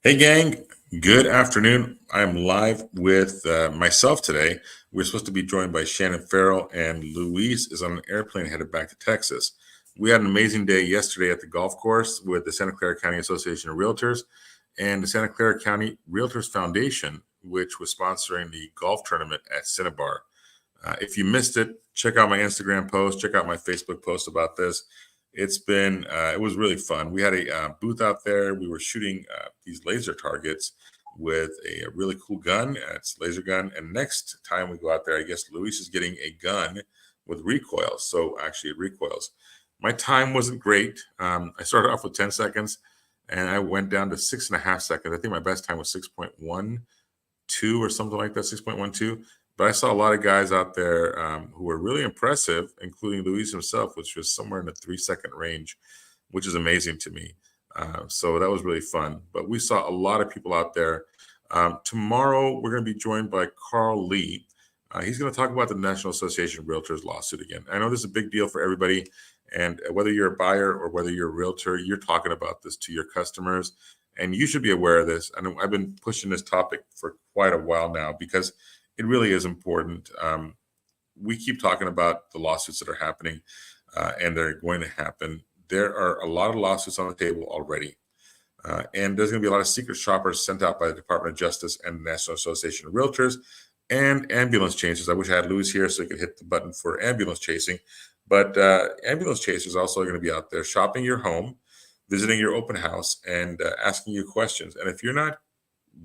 Hey, gang. Good afternoon. I'm live with myself today. We're supposed to be joined by Shannon Farrell, and Luis is on an airplane headed back to Texas. We had an amazing day yesterday at the golf course with the Santa Clara County Association of Realtors and the Santa Clara County Realtors Foundation, which was sponsoring the golf tournament at Cinnabar. If you missed it, check out my Instagram post, check out my Facebook post about this. It was really fun. We had a booth out there. We were shooting these laser targets with a really cool gun. It's a laser gun. And next time we go out there, I guess Luis is getting a gun with recoils. So actually, it recoils. My time wasn't great. I started off with 10 seconds and I went down to 6.5 seconds. I think my best time was 6.12 or something like that, 6.12. But I saw a lot of guys out there who were really impressive, including Luis himself, which was somewhere in the 3 second range, which is amazing to me. So that was really fun. But we saw a lot of people out there. Tomorrow, we're going to be joined by Carl Lee. He's going to talk about the National Association of Realtors lawsuit again. I know this is a big deal for everybody. And whether you're a buyer or whether you're a realtor, you're talking about this to your customers. And you should be aware of this. And I've been pushing this topic for quite a while now because it really is important. We keep talking about the lawsuits that are happening, and they're going to happen. There are a lot of lawsuits on the table already. And there's going to be a lot of secret shoppers sent out by the Department of Justice and the National Association of Realtors and ambulance chasers. I wish I had Louis here so he could hit the button for ambulance chasing. But ambulance chasers also are going to be out there shopping your home, visiting your open house, and asking you questions. And if you're not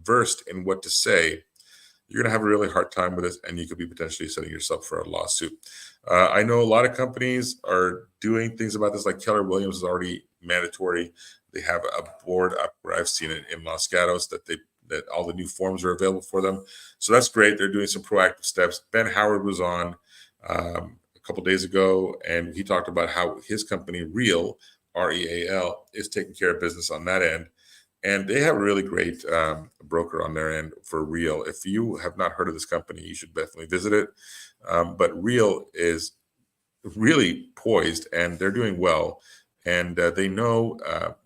versed in what to say, you're going to have a really hard time with this, and you could be potentially setting yourself for a lawsuit. I know a lot of companies are doing things about this, like Keller Williams is already mandatory. They have a board up where I've seen it in Los Gatos that all the new forms are available for them. So that's great. They're doing some proactive steps. Ben Howard was on a couple days ago, and he talked about how his company, Real, REAL, is taking care of business on that end. And they have a really great broker on their end for Real. If you have not heard of this company, you should definitely visit it. But Real is really poised, and they're doing well, and they know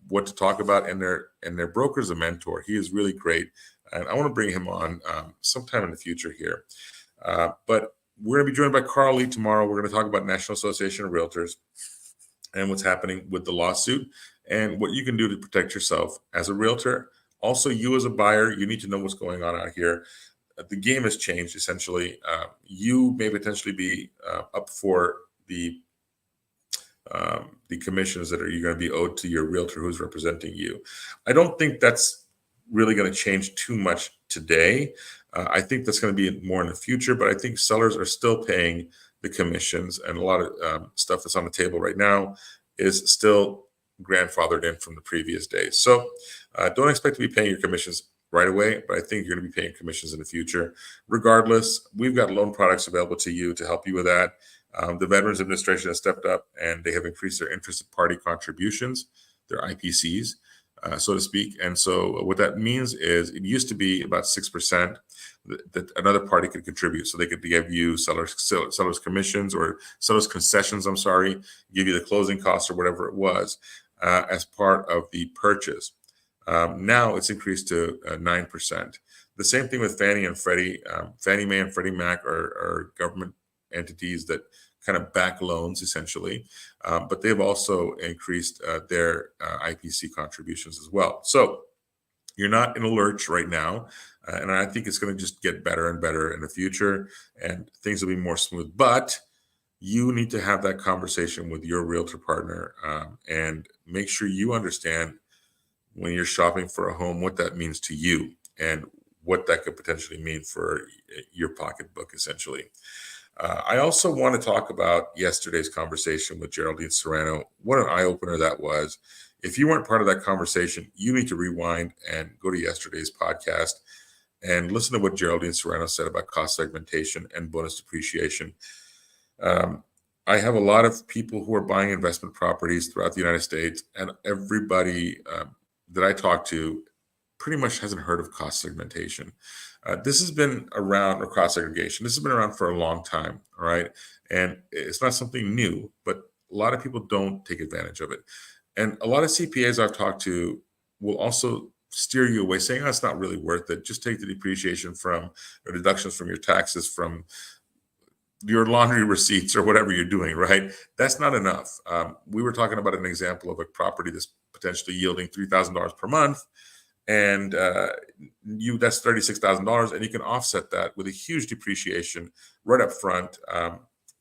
what to talk about. And their broker's a mentor. He is really great, and I want to bring him on sometime in the future here. But we're going to be joined by Carl Lee tomorrow. We're going to talk about National Association of Realtors and what's happening with the lawsuit and what you can do to protect yourself as a realtor. Also, you as a buyer, you need to know what's going on out here. The game has changed essentially. You may potentially be up for the commissions that you're going to be owed to your realtor who's representing you. I don't think that's really going to change too much today. I think that's going to be more in the future, but I think sellers are still paying the commissions, and a lot of stuff that's on the table right now is still grandfathered in from the previous days. So don't expect to be paying your commissions right away, but I think you're going to be paying commissions in the future. Regardless, we've got loan products available to you to help you with that. The Veterans Administration has stepped up and they have increased their interested party contributions, their IPCs, so to speak. And so what that means is it used to be about 6% that another party could contribute. So they could give you sellers commissions or sellers concessions, give you the closing costs or whatever it was as part of the purchase. Now it's increased to 9%. The same thing with Fannie and Freddie. Fannie Mae and Freddie Mac are government entities that kind of back loans essentially, but they've also increased their IPC contributions as well. So you're not in a lurch right now, and I think it's going to just get better and better in the future, and things will be more smooth. But you need to have that conversation with your realtor partner and make sure you understand when you're shopping for a home what that means to you and what that could potentially mean for your pocketbook, essentially. I also want to talk about yesterday's conversation with Geraldine Serrano. What an eye-opener that was. If you weren't part of that conversation, you need to rewind and go to yesterday's podcast and listen to what Geraldine Serrano said about cost segmentation and bonus depreciation. I have a lot of people who are buying investment properties throughout the United States, and everybody that I talk to pretty much hasn't heard of cost segmentation. This has been around, or cost segregation. This has been around for a long time, all right? And it's not something new, but a lot of people don't take advantage of it. And a lot of CPAs I've talked to will also steer you away, saying, oh, it's not really worth it. Just take the depreciation from or deductions from your taxes from your laundry receipts or whatever you're doing, right? That's not enough. We were talking about an example of a property that's potentially yielding $3,000 per month, and that's $36,000, and you can offset that with a huge depreciation right up front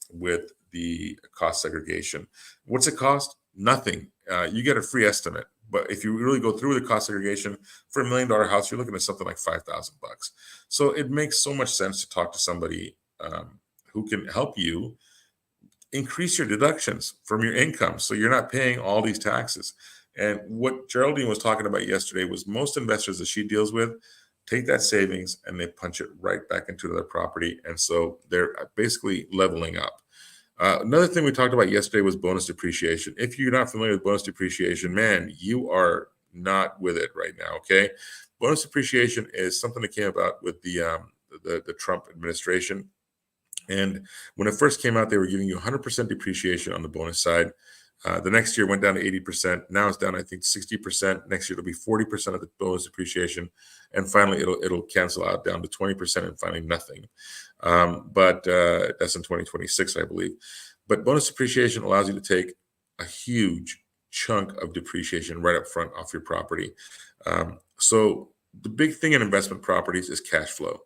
with the cost segregation. What's it cost? Nothing. You get a free estimate, but if you really go through the cost segregation for $1 million house, you're looking at something like $5,000. So it makes so much sense to talk to somebody who can help you increase your deductions from your income so you're not paying all these taxes. And what Geraldine was talking about yesterday was most investors that she deals with take that savings and they punch it right back into their property. And so they're basically leveling up. Another thing we talked about yesterday was bonus depreciation. If you're not familiar with bonus depreciation, man, you are not with it right now, okay? Bonus depreciation is something that came about with the Trump administration. And when it first came out, they were giving you 100% depreciation on the bonus side. The next year went down to 80%. Now it's down, I think, 60%. Next year it'll be 40% of the bonus depreciation, and finally it'll cancel out down to 20%, and finally nothing. But that's in 2026, I believe. But bonus depreciation allows you to take a huge chunk of depreciation right up front off your property. So the big thing in investment properties is cash flow.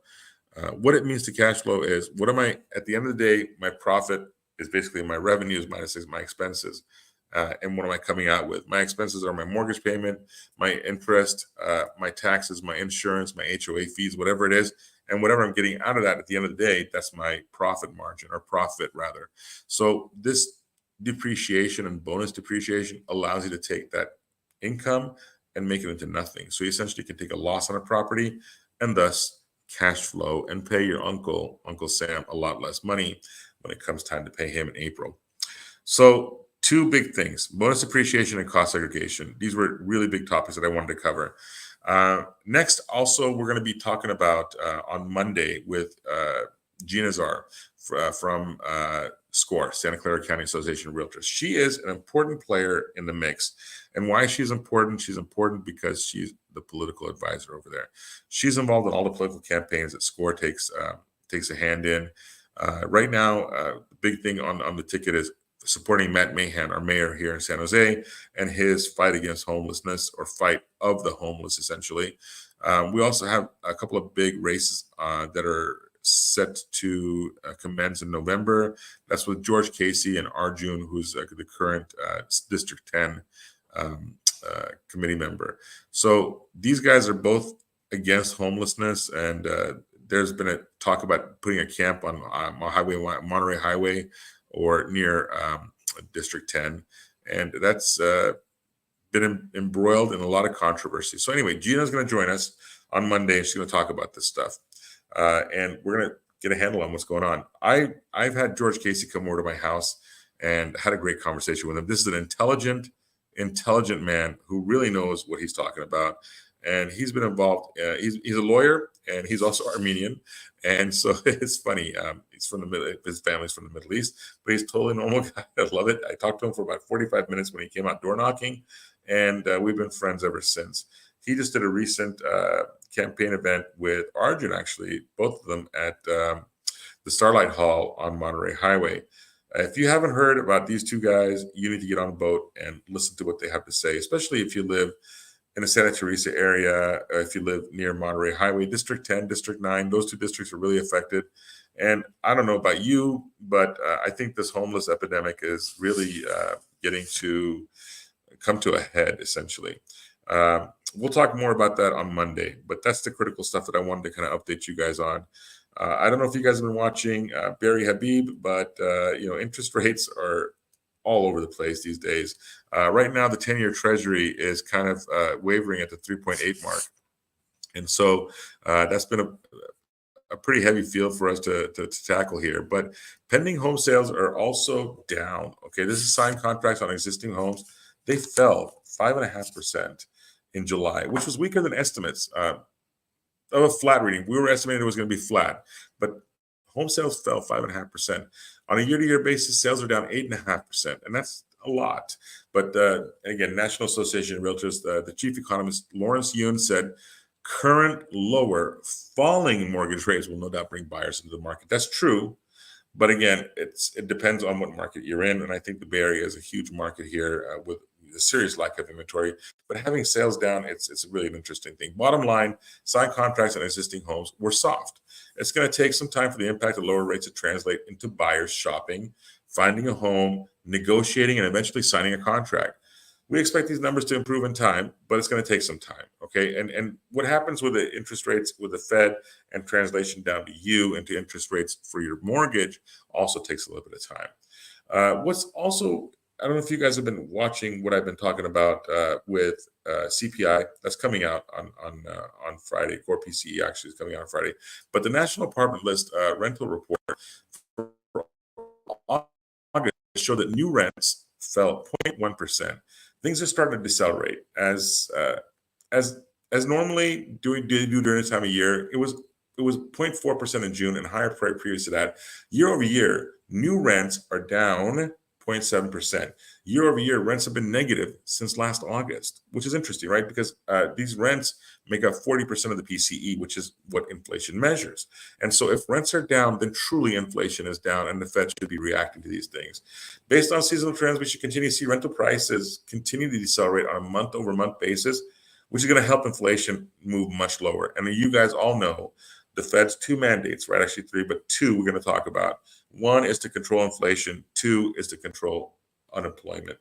What it means to cash flow is at the end of the day, my profit is basically my revenues minus my expenses. And what am I coming out with? My expenses are my mortgage payment, my interest, my taxes, my insurance, my HOA fees, whatever it is. And whatever I'm getting out of that at the end of the day, that's my profit margin, or profit rather. So this depreciation and bonus depreciation allows you to take that income and make it into nothing. So you essentially can take a loss on a property and thus cash flow and pay your Uncle Sam, a lot less money when it comes time to pay him in April. So two big things: bonus depreciation and cost segregation. These were really big topics that I wanted to cover. Next, also, we're going to be talking about on Monday with Gina Czar from SCORE, Santa Clara County Association of Realtors. She is an important player in the mix. And why she's important? She's important because she's the political advisor over there. She's involved in all the political campaigns that SCORE takes a hand in. Right now, the big thing on the ticket is supporting Matt Mahan, our mayor here in San Jose, and his fight against homelessness, or fight of the homeless, essentially. We also have a couple of big races that are set to commence in November. That's with George Casey and Arjun, who's the current District 10 committee member. So these guys are both against homelessness, and there's been a talk about putting a camp on Monterey Highway, or near District 10. And that's been embroiled in a lot of controversy. So anyway, Gina's going to join us on Monday, and she's going to talk about this stuff. And we're going to get a handle on what's going on. I've had George Casey come over to my house and had a great conversation with him. This is an intelligent man who really knows what he's talking about. And he's been involved. He's a lawyer, and he's also Armenian. And so it's funny. He's from his family's from the Middle East, but he's a totally normal guy. I love it. I talked to him for about 45 minutes when he came out door knocking, and we've been friends ever since. He just did a recent campaign event with Arjun, actually, both of them at the Starlight Hall on Monterey Highway. If you haven't heard about these two guys, you need to get on a boat and listen to what they have to say, especially if you live in the Santa Teresa area, if you live near Monterey Highway. District 10, District 9, those two districts are really affected. And I don't know about you, but I think this homeless epidemic is really getting to come to a head, essentially. We'll talk more about that on Monday, but that's the critical stuff that I wanted to kind of update you guys on. I don't know if you guys have been watching Barry Habib, but interest rates are all over the place these days. Right now, the 10-year Treasury is kind of wavering at the 3.8 mark. And so that's been a pretty heavy field for us to tackle here. But pending home sales are also down. Okay, this is signed contracts on existing homes. They fell 5.5% in July, which was weaker than estimates of a flat reading. We were estimating it was going to be flat, but home sales fell 5.5%. On a year-to-year basis, sales are down 8.5%, and that's a lot. But again, National Association of Realtors, the chief economist Lawrence Yun said, current lower falling mortgage rates will no doubt bring buyers into the market. That's true. But again, it depends on what market you're in. And I think the Bay Area is a huge market here with a serious lack of inventory. But having sales down, it's really an interesting thing. Bottom line, signed contracts on existing homes were soft. It's going to take some time for the impact of lower rates to translate into buyers shopping, finding a home, negotiating, and eventually signing a contract. We expect these numbers to improve in time, but it's going to take some time. Okay. And what happens with the interest rates with the Fed and translation down to you into interest rates for your mortgage also takes a little bit of time. What's also, I don't know if you guys have been watching what I've been talking about with CPI that's coming out on Friday. Core PCE actually is coming out on Friday, but the National Apartment List rental report for August showed that new rents fell 0.1%. Things are starting to decelerate as normally do during this time of year. It was 0.4% in June and higher previous to that. Year over year, new rents are down 0.7%. Year over year, rents have been negative since last August, which is interesting, right? Because these rents make up 40% of the PCE, which is what inflation measures. And so if rents are down, then truly inflation is down, and the Fed should be reacting to these things. Based on seasonal trends, we should continue to see rental prices continue to decelerate on a month-over-month basis, which is going to help inflation move much lower. And you guys all know the Fed's two mandates, right? Actually three, but two we're going to talk about. One is to control inflation. Two is to control unemployment.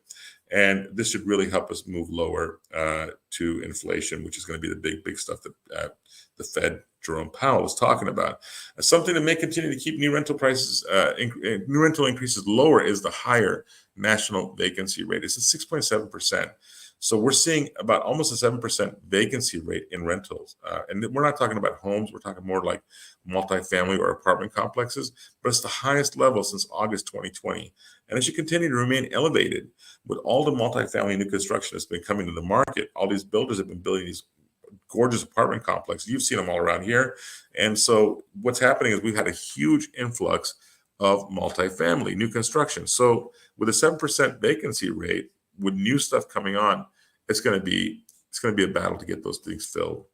And this should really help us move lower to inflation, which is going to be the big stuff that the Fed, Jerome Powell, was talking about. Something that may continue to keep new rental prices, new rental increases lower is the higher national vacancy rate. It's at 6.7%. So we're seeing about almost a 7% vacancy rate in rentals. And we're not talking about homes. We're talking more like multifamily or apartment complexes, but it's the highest level since August 2020. And it should continue to remain elevated with all the multifamily new construction that's been coming to the market. All these builders have been building these gorgeous apartment complexes. You've seen them all around here. And so what's happening is we've had a huge influx of multifamily new construction. So with a 7% vacancy rate, with new stuff coming on, it's going to be a battle to get those things filled.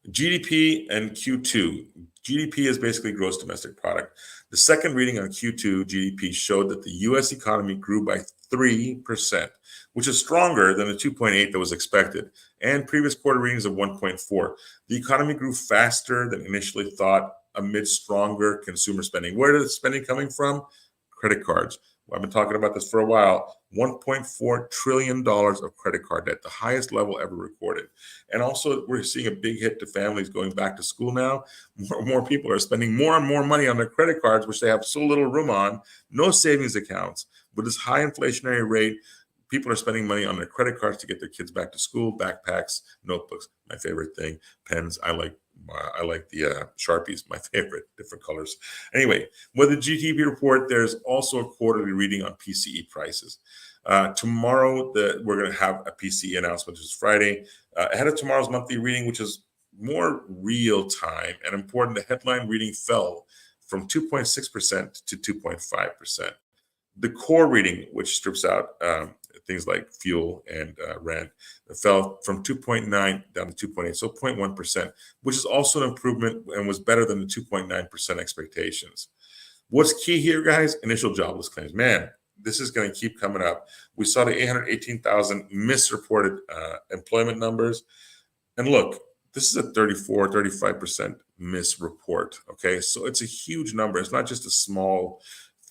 GDP and Q2. GDP is basically gross domestic product. The second reading on Q2 GDP showed that the U.S. economy grew by 3%, which is stronger than the 2.8 that was expected, and previous quarter readings of 1.4. The economy grew faster than initially thought amid stronger consumer spending. Where is the spending coming from? Credit cards. I've been talking about this for a while. $1.4 trillion of credit card debt, the highest level ever recorded. And also, we're seeing a big hit to families going back to school now. More and more people are spending more and more money on their credit cards, which they have so little room on, no savings accounts. With this high inflationary rate, people are spending money on their credit cards to get their kids back to school, backpacks, notebooks, my favorite thing, pens. I like the Sharpies, my favorite, different colors. Anyway, with the GDP report, there's also a quarterly reading on PCE prices. Tomorrow, we're going to have a PCE announcement, which is Friday. Ahead of tomorrow's monthly reading, which is more real time and important, the headline reading fell from 2.6% to 2.5%. The core reading, which strips out things like fuel and rent, fell from 2.9 down to 2.8, so 0.1%, which is also an improvement and was better than the 2.9% expectations. What's key here, guys? Initial jobless claims. Man, this is going to keep coming up. We saw the 818,000 misreported employment numbers. And look, this is a 35% misreport, okay? So it's a huge number. It's not just a small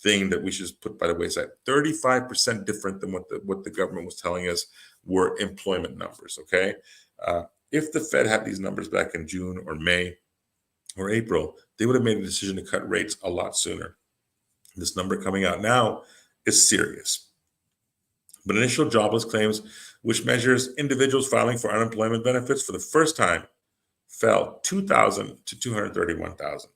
thing that we should just put by the wayside. 35% different than what the government was telling us were employment numbers, okay? If the Fed had these numbers back in June or May or April, they would have made a decision to cut rates a lot sooner. This number coming out now is serious. But initial jobless claims, which measures individuals filing for unemployment benefits for the first time, fell 2,000 to 231,000.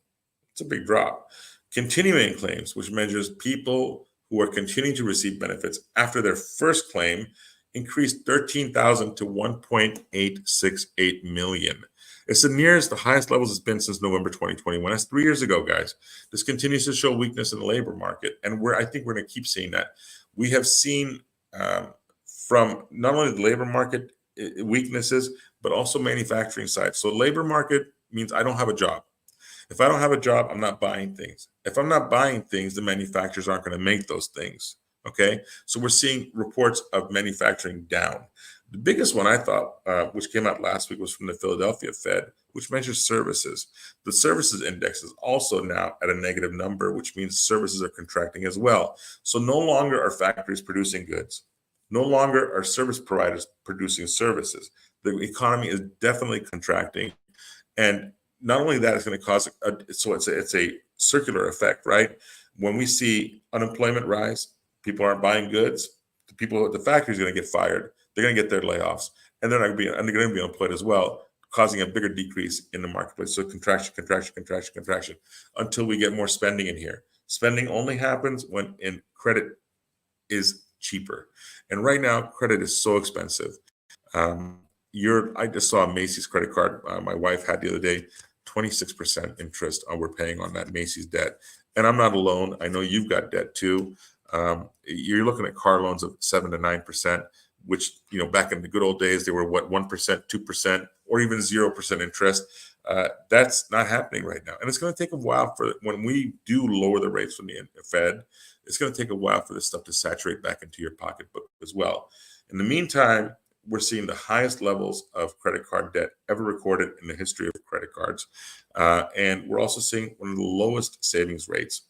It's a big drop. Continuing claims, which measures people who are continuing to receive benefits after their first claim, increased 13,000 to 1.868 million. It's the nearest, the highest levels it's been since November 2021. That's 3 years ago, guys. This continues to show weakness in the labor market, and I think we're going to keep seeing that. We have seen from not only the labor market weaknesses, but also manufacturing side. So labor market means I don't have a job. If I don't have a job, I'm not buying things. If I'm not buying things, the manufacturers aren't going to make those things. Okay. So we're seeing reports of manufacturing down. The biggest one I thought, which came out last week, was from the Philadelphia Fed, which measures services. The services index is also now at a negative number, which means services are contracting as well. So no longer are factories producing goods. No longer are service providers producing services. The economy is definitely contracting. And not only that, it's going to cause it's a circular effect, right? When we see unemployment rise, people aren't buying goods. The people at the factory is going to get fired. They're going to get their layoffs, and they're going to be unemployed as well, causing a bigger decrease in the marketplace. So contraction, contraction, contraction, contraction, until we get more spending in here. Spending only happens when credit is cheaper, and right now credit is so expensive. Um, I just saw a Macy's credit card my wife had the other day, 26% interest we're paying on that Macy's debt. And I'm not alone. I know you've got debt too. You're looking at car loans of 7 to 9%, which, back in the good old days, they were 1%, 2%, or even 0% interest. That's not happening right now. And it's going to take a while for when we do lower the rates from the Fed, it's going to take a while for this stuff to saturate back into your pocketbook as well. In the meantime, we're seeing the highest levels of credit card debt ever recorded in the history of credit cards. And we're also seeing one of the lowest savings rates.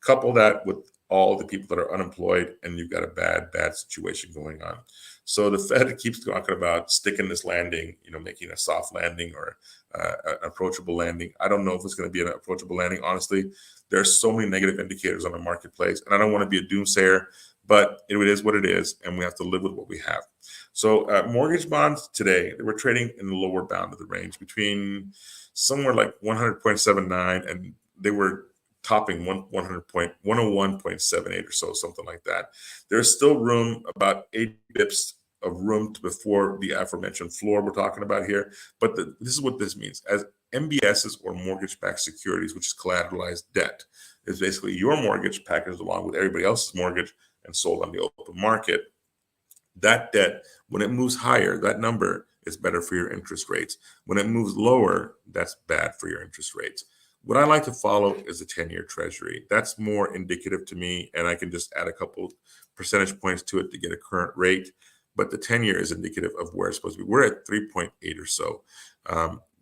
Couple that with all the people that are unemployed, and you've got a bad situation going on. So the Fed keeps talking about sticking this landing, making a soft landing or an approachable landing. I don't know if it's going to be an approachable landing. Honestly, there's so many negative indicators on the marketplace, and I don't want to be a doomsayer, but it is what it is, and we have to live with what we have. So mortgage bonds today, they were trading in the lower bound of the range between somewhere like 100.79, and they were topping 101.78 or so, something like that. There's still room, about 8 bips of room before the aforementioned floor we're talking about here. But this is what this means. As MBSs, or mortgage-backed securities, which is collateralized debt, is basically your mortgage packaged along with everybody else's mortgage and sold on the open market. That debt, when it moves higher, that number is better for your interest rates. When it moves lower, that's bad for your interest rates. What I like to follow is the 10-year treasury. That's more indicative to me, and I can just add a couple percentage points to it to get a current rate. But the 10-year is indicative of where it's supposed to be. We're at 3.8 or so.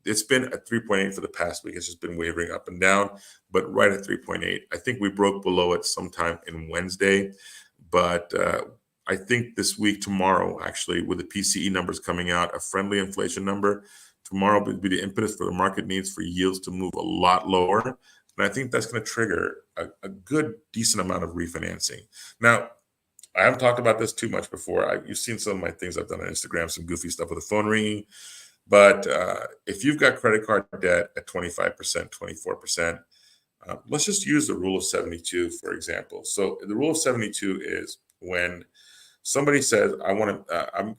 It's been at 3.8 for the past week. It's just been wavering up and down, but right at 3.8. I think we broke below it sometime in Wednesday, but I think this week, tomorrow, actually, with the PCE numbers coming out, a friendly inflation number, tomorrow will be the impetus for the market needs for yields to move a lot lower. And I think that's going to trigger a good, decent amount of refinancing. Now, I haven't talked about this too much before. You've seen some of my things I've done on Instagram, some goofy stuff with the phone ringing. But if you've got credit card debt at 25%, 24%, let's just use the rule of 72, for example. So the rule of 72 is when somebody says, I'm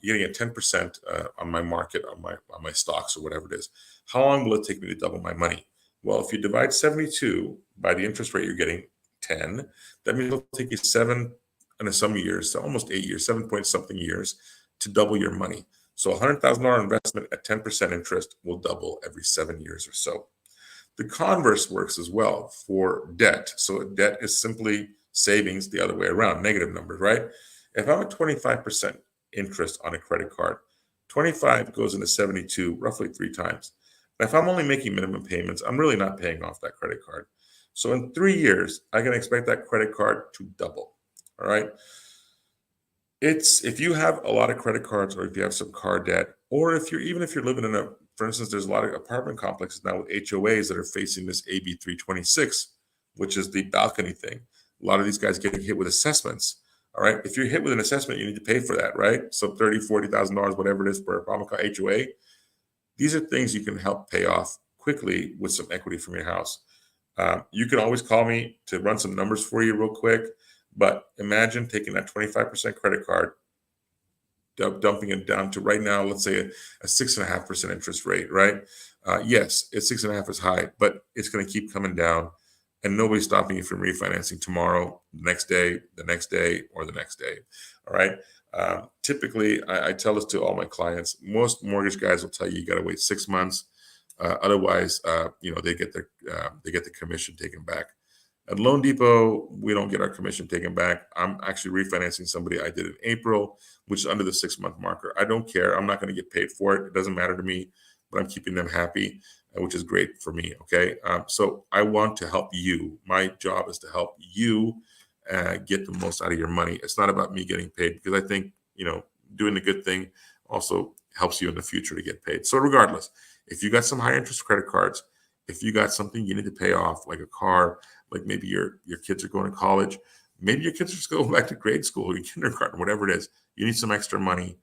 getting a 10% on my market, on my stocks or whatever it is. How long will it take me to double my money? Well, if you divide 72 by the interest rate you're getting, 10, that means it'll take you 7 and some years, so almost 8 years, 7 point something years to double your money. So a $100,000 investment at 10% interest will double every 7 years or so. The converse works as well for debt. So debt is simply savings the other way around, negative numbers, right? If I'm at 25% interest on a credit card, 25 goes into 72 roughly 3 times. And if I'm only making minimum payments, I'm really not paying off that credit card. So in 3 years, I can expect that credit card to double. All right. If you have a lot of credit cards, or if you have some car debt, or if you're living in for instance, there's a lot of apartment complexes now with HOAs that are facing this AB 326, which is the balcony thing. A lot of these guys getting hit with assessments. All right. If you're hit with an assessment, you need to pay for that, right? So $30,000, $40,000, whatever it is per apartment HOA. These are things you can help pay off quickly with some equity from your house. You can always call me to run some numbers for you real quick. But imagine taking that 25% credit card, dumping it down to right now, let's say a 6.5% interest rate, right? Yes, it's 6.5 is high, but it's going to keep coming down. and nobody's stopping you from refinancing tomorrow, the next day, or the next day. All right. Typically, I tell this to all my clients. Most mortgage guys will tell you got to wait 6 months. Otherwise, they get the commission taken back. At Loan Depot, we don't get our commission taken back. I'm actually refinancing somebody I did in April, which is under the 6-month marker. I don't care. I'm not going to get paid for it. It doesn't matter to me, but I'm keeping them happy, which is great for me. Okay. So I want to help you. My job is to help you get the most out of your money. It's not about me getting paid, because I think, doing the good thing also helps you in the future to get paid. So regardless, if you got some high interest credit cards, if you got something you need to pay off, like a car, like maybe your kids are going to college, maybe your kids are just going back to grade school or kindergarten, whatever it is, you need some extra money,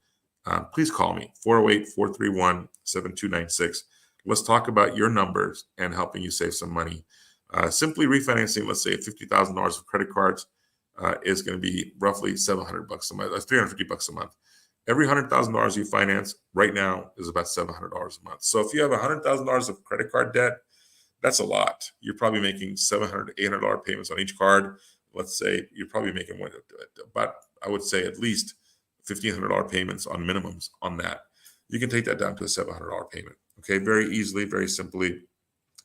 please call me, 408-431-7296. Let's talk about your numbers and helping you save some money. Simply refinancing, let's say $50,000 of credit cards is going to be roughly $700 a month. That's $350 a month. Every $100,000 you finance right now is about $700 a month. So if you have $100,000 of credit card debt, that's a lot. You're probably making $700, $800 payments on each card. Let's say you're probably making about, I would say, at least $1,500 payments on minimums on that. You can take that down to a $700 payment. Okay, very easily, very simply.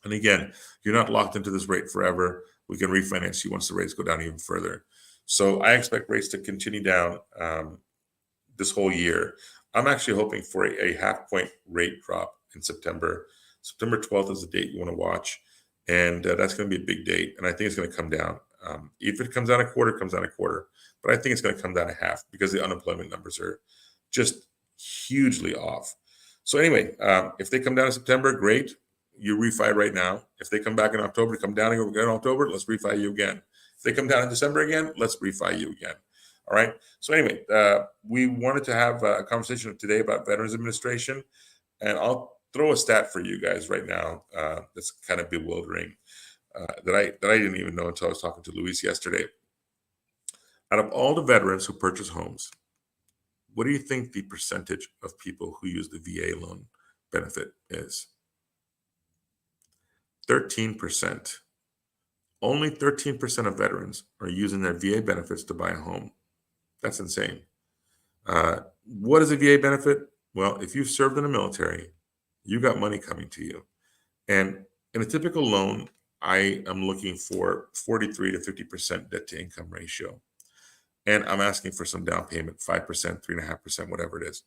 And again, you're not locked into this rate forever. We can refinance you once the rates go down even further. So I expect rates to continue down this whole year. I'm actually hoping for a half-point rate drop in September. September 12th is the date you want to watch, and that's going to be a big date, and I think it's going to come down. If it comes down a quarter, it comes down a quarter, but I think it's going to come down a half because the unemployment numbers are just hugely off. So anyway, if they come down in September, great. You refi right now. If they come back in October, come down again in October, let's refi you again. If they come down in December again, let's refi you again. All right. So anyway, we wanted to have a conversation today about Veterans Administration, and I'll throw a stat for you guys right now that's kind of bewildering that I didn't even know until I was talking to Luis yesterday. Out of all the veterans who purchase homes, what do you think the percentage of people who use the VA loan benefit is? 13%. Only 13% of veterans are using their VA benefits to buy a home. That's insane. What is a VA benefit? Well, if you've served in the military, you got money coming to you. And in a typical loan, I am looking for 43 to 50% debt to income ratio. And I'm asking for some down payment, 5%, 3.5%, whatever it is.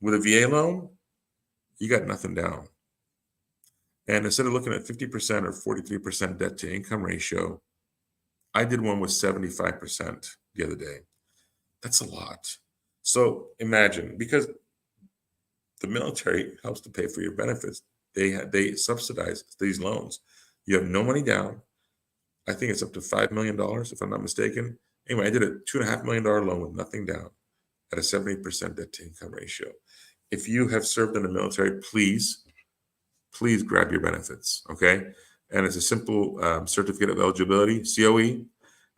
With a VA loan, you got nothing down. And instead of looking at 50% or 43% debt to income ratio, I did one with 75% the other day. That's a lot. So imagine, because the military helps to pay for your benefits, they subsidize these loans. You have no money down. I think it's up to $5 million, if I'm not mistaken. Anyway, I did a $2.5 million loan with nothing down at a 70% debt to income ratio. If you have served in the military, please grab your benefits, okay? And it's a simple certificate of eligibility, COE,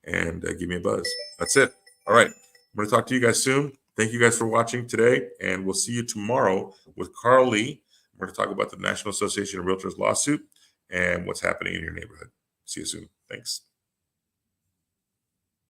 and give me a buzz. That's it. All right. I'm going to talk to you guys soon. Thank you guys for watching today, and we'll see you tomorrow with Carl Lee. We're going to talk about the National Association of Realtors lawsuit and what's happening in your neighborhood. See you soon. Thanks.